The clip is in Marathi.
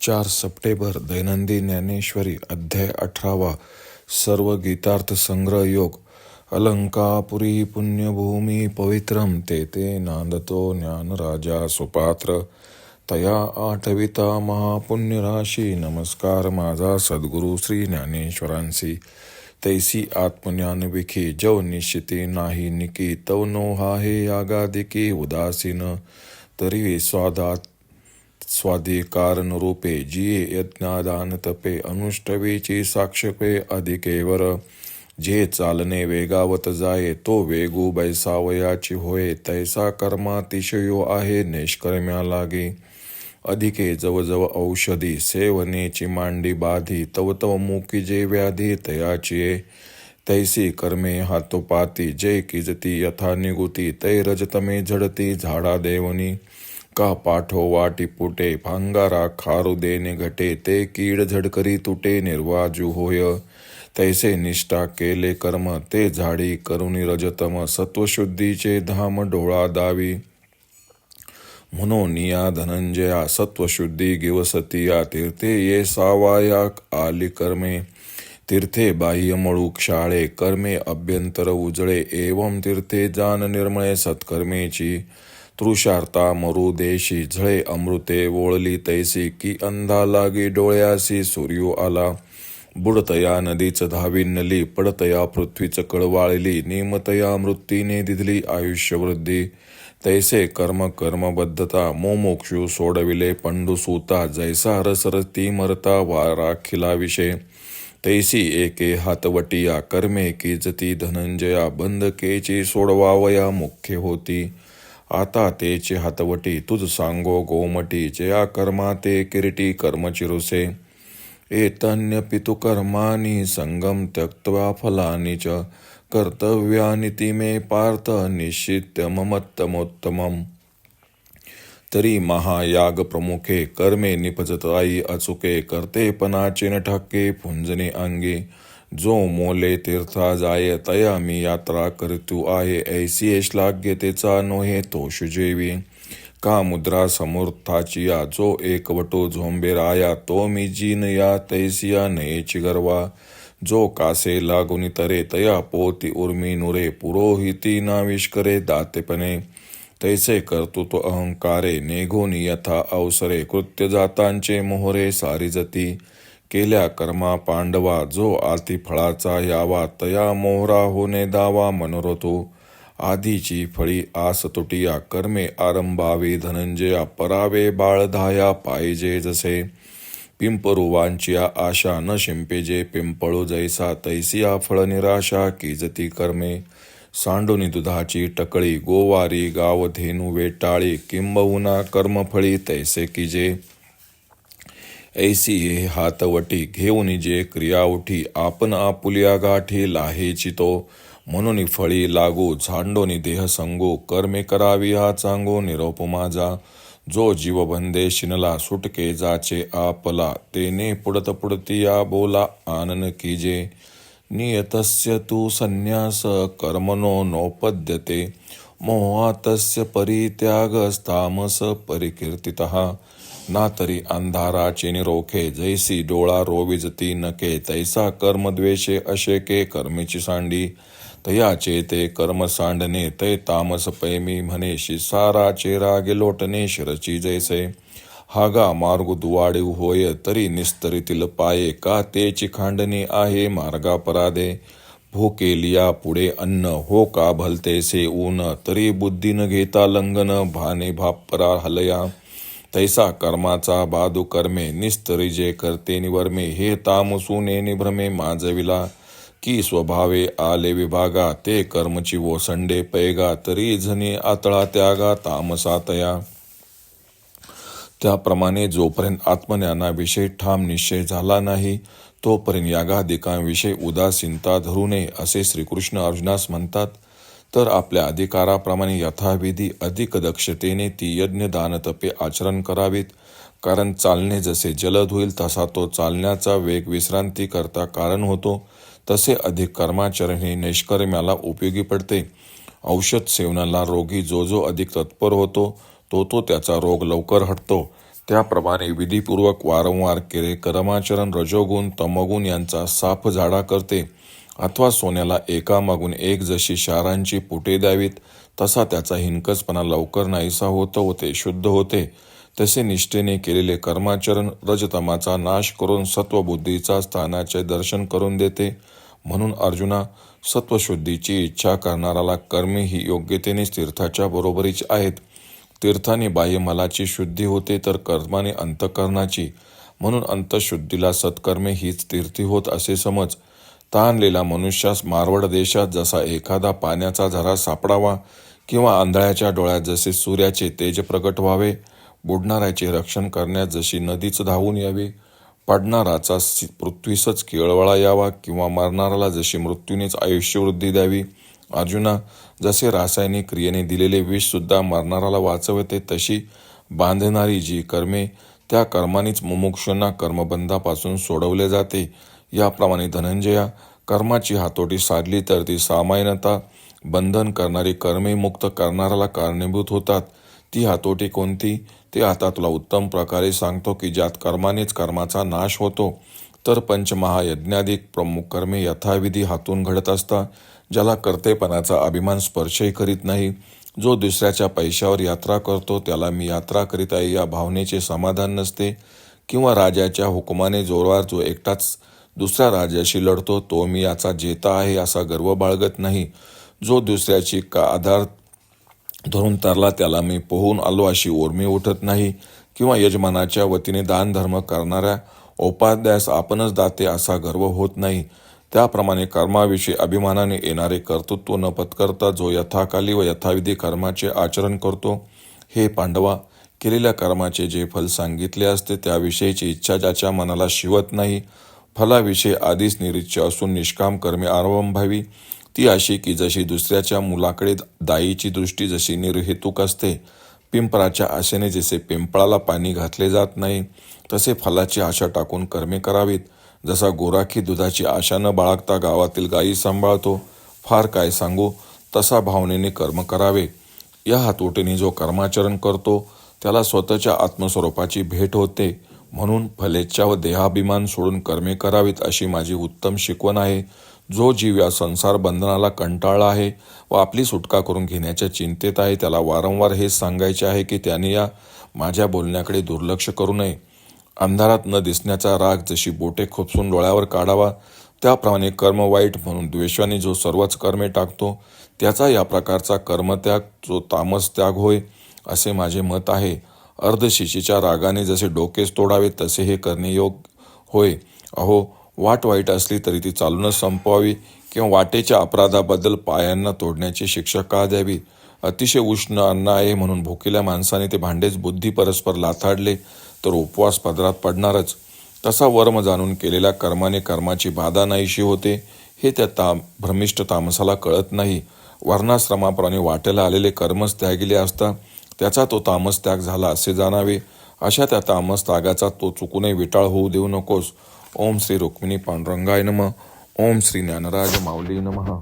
4 सप्टेंबर दैनंदिन ज्ञानेश्वरी अध्याय 18 सर्व गीतार्थ संग्रह योग अलंकापुरी पुण्यभूमी पवित्रम ते नांदतो ज्ञानराजा सुपात्र तया आठविता महापुण्यराशी नमस्कार माझा सद्गुरु श्री ज्ञानेश्वरांसी तैसी आत्मज्ञान विखी जव निश्चिती नाही निकी तव नो आहे यागादिकी उदासीन तरी स्वाधिकारण रूपे जिये यज्ञादान तपे अनुष्टवीची साक्षपे अधिकेवर जे चालणे वेगावत जाये तो वेगू बैसावयाची होय तैसा कर्मातिशयो आहे निष्कर्म्या लागे अधिके जवजव औषधी सेवनेची मांडी बाधी तव तव मुकी जे व्याधी तयाची तैसी कर्मे हातोपाती जय किजती यथा निगुती तै रजतमे झडती झाडा देवनी का पाठो वाटी पुटे भांगारा खारू देने घटे ते कीड झडकरी तुटे निर्वाजू होय तैसे निष्ठा केले कर्म ते झाडी करुणी रजतम सत्वशुद्धीचे धाम डोळा दावी म्हणून या धनंजया सत्वशुद्धी गिवसतिया तीर्थे ये सावाया आली कर्मे तीर्थे बाह्य मळू क्षाळे कर्मे अभ्यंतर उजळे एवं तीर्थे जान निर्मळे सत्कर्मेची तृषार्ता मरू देशी झळे अमृते वोळली तैसी की अंधा लागी डोळ्यासी सूर्यो आला बुडतया नदीच धावी नली पडतया पृथ्वीच कळवाळली निमतया मृत्यूने दिधली आयुष्यवृद्धी तैसे कर्मबद्धता मोमोक्षू सोडविले पंडुसूता जैसा रसरती मरता वाराखिला विषय तैसी एके हातवटिया कर्मे कीजती धनंजया बंधकेची सोडवावया मुख्य होती आता तेचे हातवटी तुझ सांगो गोमटी जया कर्मा ते किरीटी कर्मचिरुसे एतन्य पितु कर्मानी संगम त्यक्त्वा फलानी च कर्तव्यानिति मे पार्थ निश्चित्यममत्तमोत्तमम् तरी महायाग प्रमुखे कर्मे निपजताई अचुके कर्तेपणाचे न ठाके पुंजने अंगे जो मोले तीर्था जाय तया मी यात्रा करतू आहे ऐसी श्लाघ्यतेचा नोहे तो शुजेवी का मुद्रा समर्थाचिया जो एकवटो झोंबेराया तो मी जीन या तैसिया नयेची गर्वा जो कासे लागुनी तरे तया पोती उर्मी नुरे पुरोहिती नाविष्करे दातेपणे तैसे कर्तृत्व अहंकारे नेघोनी यथा अवसरे कृत्य जातांचे मोहरे सारिजती केल्या कर्मा पांडवा जो आती फळाचा यावा तया मोहरा होणे दावा मनोरथो आधीची फळी आस तुटिया कर्मे आरंभावे धनंजया परावे बाळधाया पाहिजे जसे पिंपरुवांचिया आशा न शिंपेजे पिंपळू जैसा तैसिया फळ निराशा कीजती कर्मे सांडोनी दुधाची टकळी गोवारी गावधेनु वेटाळी किंबहुना कर्मफळी तैसे कीजे ऐसी हे हातवटी घेऊन जे क्रिया उठी आपण आपुलिया गाठी लाहेची तो म्हणून फळी लागू झांडोनी देह संगो कर्मे करावी हा चांगो निरोप माझा जो जीवबंधे शिनला सुटके जाचे आपला तेने पुडत पुडतिया बोला आनन कीजे नियतस्य तू संन्यास कर्मनो नोपद्यते मोहातस्य परित्यागस्तामस परिकीर्तितः ना तरी अंधाराचे निरोखे जैसी डोळा रोविजती नके तैसा कर्मद्वेषे अशेके कर्मेची सांडी तयाचे ते कर्म सांडणे तै तामस पैमी म्हणेशी साराचे रागे लोटणे शिरची जैसे हागा मार्ग दुवाडीव होय तरी निस्तरीतील पाये का तेची खांडणी आहे मार्गापराधे भूकेलिया पुढे अन्न हो का भलतेसे ऊन तरी बुद्धी न घेता लंघन भाने भापरा हलया तैसा कर्माचा बादू कर्मे निस्तरी जे करते निवर्मे हे तामसूने निभ्रमे माजविला की स्वभावे आले विभागा ते कर्मची वोसंडे पैगा तरी झनी आतळा त्यागा तामसातया त्याप्रमाणे जोपर्यंत आत्मज्ञानाविषयी ठाम निश्चय झाला नाही तोपर्यंत यागादिकांविषयी उदासीनता धरू नये असे श्रीकृष्ण अर्जुनास म्हणतात तर आपल्या अधिकाराप्रमाणे यथाविधी अधिक दक्षतेने ती यज्ञ दानतपे आचरण करावीत कारण चालणे जसे जलद होईल तसा तो चालण्याचा वेग विश्रांती करता कारण होतो तसे अधिक कर्माचरण हे नैष्कर्म्याला उपयोगी पडते औषध सेवनाला रोगी जो अधिक तत्पर होतो तो त्याचा रोग लवकर हटतो त्याप्रमाणे विधीपूर्वक वारंवार केले कर्माचरण रजोगुण तमोगुण यांचा साफ झाडा करते, अथवा सोन्याला एकामागून एक जशी क्षारांची पुटे द्यावीत तसा त्याचा हिणकसपणा लवकर नाहीसा होतो व ते शुद्ध होते. तसे निष्ठेने केलेले कर्माचरण रजतमाचा नाश करून सत्वबुद्धीचा स्थानाचे दर्शन करून देते. म्हणून अर्जुना, सत्वशुद्धीची इच्छा करणाराला कर्मे ही योग्यतेने तीर्थाच्या बरोबरीची आहेत. तीर्थाने बाह्य मलाची शुद्धी होते तर कर्माने अंतःकरणाची. म्हणून अंतःशुद्धीला सत्कर्मे हीच तीर्थी होत असे समज. ताणलेला मनुष्यास मारवड देशात जसा एखादा पाण्याचा झरा सापडावा किंवा आंधळ्याच्या डोळ्यात जसे सूर्याचे तेज प्रकट व्हावे, बुडणाऱ्याचे रक्षण करण्यास जशी नदीच धावून यावी, पडणाराचा पृथ्वीसच केळवळा यावा किंवा मरणाराला जशी मृत्यूनेच आयुष्यवृद्धी द्यावी. अर्जुना, जसे रासायनिक क्रियेने दिलेले विष सुद्धा मरणाराला वाचवते, तशी बांधणारी जी कर्मे त्या कर्मानेच मुमुक्षूंना कर्मबंधापासून सोडवले जाते. याप्रमाणे धनंजया, कर्माची हातोटी साधली तर ती सामान्यतः बंधन करणारी कर्मे मुक्त करणाऱ्याला कारणीभूत होतात. ती हातोटी कोणती ते आता तुला उत्तम प्रकारे सांगतो की ज्यात कर्मानेच कर्माचा नाश होतो. तर पंचमहायज्ञाधिक प्रमुख कर्मे यथाविधी हातून घडत असतात, ज्याला कर्तेपणाचा अभिमान स्पर्शही करीत नाही. जो दुसऱ्याच्या पैशावर यात्रा करतो त्याला मी यात्रा करीत आहे या भावनेचे समाधान नसते. किंवा राजाच्या हुकुमाने जोरवार जो एकटाच दुसऱ्या राजाशी लढतो तो मी याचा जेता आहे असा गर्व बाळगत नाही. जो दुसऱ्याची आधार धरून तरला त्याला मी पोहून आलो अशी ओरमी उठत नाही. किंवा यजमानाच्या वतीने दान धर्म करणाऱ्या उपाध्यायास आपणच दाते असा गर्व होत नाही. त्याप्रमाणे कर्माविषयी अभिमानाने येणारे कर्तृत्व न पत्करता जो यथाकाली व यथाविधी कर्माचे आचरण करतो. हे पांडवा, केलेल्या कर्माचे जे फल सांगितले असते त्याविषयीची इच्छा ज्याच्या मनाला शिवत नाही, फलाविषयी आधीच निरीच्छ असून निष्काम कर्मे आरंभावी, ती अशी की जशी दुसऱ्याच्या मुलाकडे दाईची दृष्टी जशी निर्हेतुक असते. पिंपळाच्या आशेने जसे पिंपळाला पाणी घातले जात नाही, तसे फलाची आशा टाकून कर्मे करावीत. जसा गोराखी दुधाची आशा न बाळगता गावातील गायी सांभाळतो, फार काय सांगू, तसा भावनेने कर्म करावे. या हातोटीने जो कर्माचरण करतो त्याला स्वतःच्या आत्मस्वरूपाची भेट होते. म्हणून फलेच्छा व देहाभिमान सोडून कर्मे करावीत अशी माझी उत्तम शिकवण आहे. जो जीव या संसार बंधनाला कंटाळला आहे व आपली सुटका करून घेण्याच्या चिंतेत आहे, त्याला वारंवार हेच सांगायचे आहे की त्याने या माझ्या बोलण्याकडे दुर्लक्ष करू नये. अंधारात न दिसण्याचा राग जशी बोटे खुपसून डोळ्यावर काढावा, त्याप्रमाणे कर्म वाईट म्हणून द्वेषाने जो सर्वच कर्मे टाकतो त्याचा या प्रकारचा कर्मत्याग जो तामस त्याग होय असे माझे मत आहे. अर्धशिशीच्या रागाने जसे डोकेच तोडावे तसे हे करणे योग होय. अहो, वाट वाईट असली तरी ती चालूनच संपवावी किंवा वाटेच्या अपराधाबद्दल पायांना तोडण्याची शिक्षा का द्यावी. अतिशय उष्ण अन्न आहे म्हणून भुकेल्या माणसाने ते भांडेच बुद्धी परस्पर लाथाडले तर उपवास पदरात पडणारच. तसा वर्म जाणून केलेल्या कर्माने कर्माची बाधा नाहीशी होते, हे त्या भ्रमिष्ठ तामसाला कळत नाही. वर्णाश्रमाप्रमाणे वाटेला आलेले कर्मच त्यागिले असता त्याचा तो तामस त्याग झाला असे जाणावे. अशा त्या तामस त्यागाचा तो चुकूनही विटाळ होऊ देऊ नकोस. ओम श्री रुक्मिणी पांडुरंगाय नमः. ओम श्री ज्ञानराज माऊली नमः.